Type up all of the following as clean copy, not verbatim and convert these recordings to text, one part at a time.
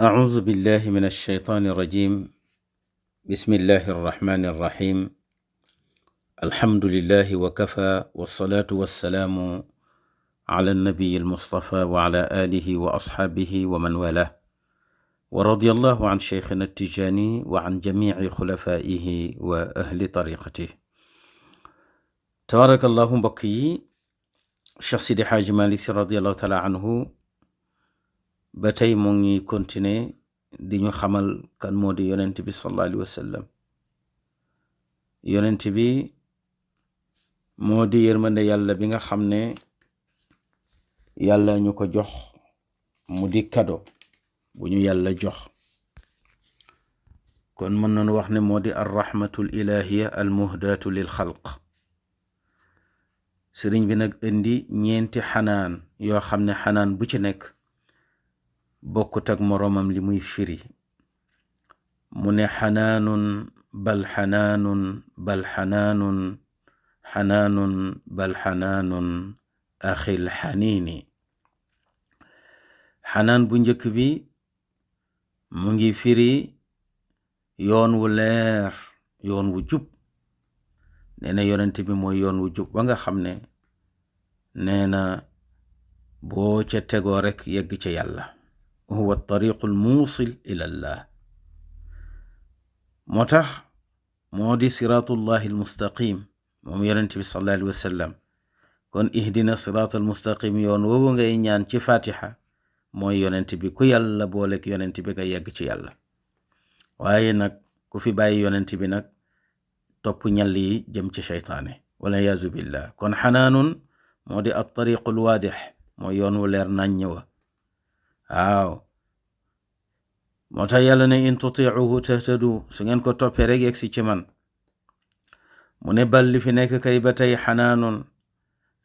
أعوذ بالله من الشيطان الرجيم. بسم الله الرحمن الرحيم. الحمد لله وكفى والصلاة والسلام على النبي المصطفى وعلى آله وأصحابه ومن والاه، ورضي الله عن شيخنا التجاني وعن جميع خلفائه وأهل طريقته. تبارك الله بقي Cheikh Sidi Hadji Malick Sy radiallahu taala anhu ba tey mu ngi continuer di ñu xamal kan moo di yonent bi sallallahu alayhi wa sallam. yonent bi moo di yërmande yàlla bi nga xam ne yàlla ñu ko jox mu di kado bu ñu yàlla jox. kon mën nañu wax ne moo di arrahmatul ilahiya al muhdatu lil xalq. sëriñ bi nag indi ñeenti xanaan yoo xam ne xanaan bu ci nekk bokkut ak moroomam li muy firi. mu ne xanaanun bal xanaanun bal xanaanun xanaanun bal xanaanun axil xaniini. xanaan bu njëkk bi mu ngi firi yoon wu leer, yoon wu jub. nee na yonent bi mooy yoon wu jub ba nga xam ne nee na boo ca tegoo rekk yegg ca yàlla. huwa tariqul muusil ilallah. moo tax moo di siraatullahi almustaqim moom yonent bi sallallahu alayhi wa sallam. kon ihdina siraatal mustaqim yoon woowu ngay ñaan ci fatiha mooy yonent bi. ku yàlla boolek yonent bi nga yegg ci yàlla. waaye nag ku fi bàyyi yonent bi nag topp ñal yi jëm ci seytaane wala yaazu billah. kon xanaanun moo di at tariqul waadix, mooy yoon wu leer nañ wa. waaw moo tax yàlla ne in tutiuhu tahtadu, su ngeen ko toppee rek yegg si ci man. mu ne bal li fi nekk kay ba tey xanaanun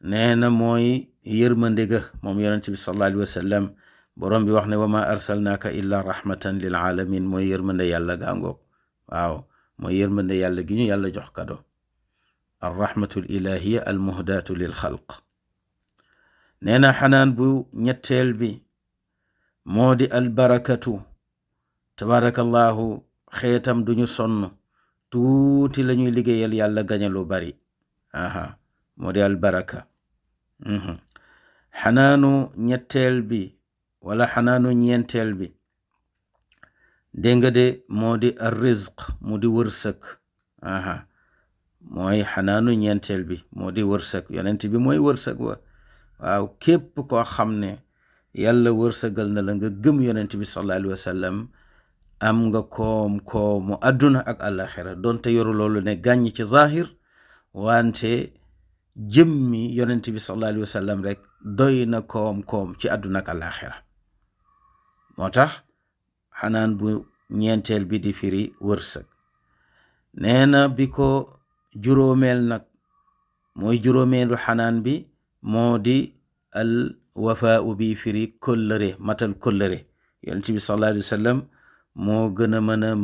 nee na mooy yërmande ga moom yonent bi sallallahu alayhi wa sallam. borom bi wax ne wa ma arsalnaaka illa rahmatan lil alamin, mooy yërmande yàlla gaangoog. waaw mooy yërmande yàlla gi ñu yàlla jox kado. ar rahmatul ilahiya al muhdatu lil xalq. nee na xanaan bu ñetteel bi moo di al barakatu. tabarakallahu xeetam duñu sonn, tuuti lañuy liggéeyal yàlla gañe lu bari. moo di al baraka. xanaanu ñetteel bi wala xanaanu ñeenteel bi dégg nga de moo di ar rizq, mu di wërsëg. mooy xanaanu ñeenteel bi moo di wërsëg. yonent bi mooy wërsëg wa. waaw képp koo xam ne yàlla wërsëgal na la nga gëm yonent bi sallallahu alayhi wa sallam am nga koomu àdduna ak àllaxira. doonte yoru loolu ne gàññ ci zahir, wante jëmmi yonent bi sallallahu alayhi wa sallam rek doy na koom ci àdduna ak àllaxira. moo tax xanaan bu ñeenteel bi di firi wërsëg. nee na bi ko juróomeel nag mooy juróomeelu xanaan bi moo di al wafaau bi firi kóllëre, matal kóllëre. yonent bi sallallahu alayhi wa sallam moo gën a mën a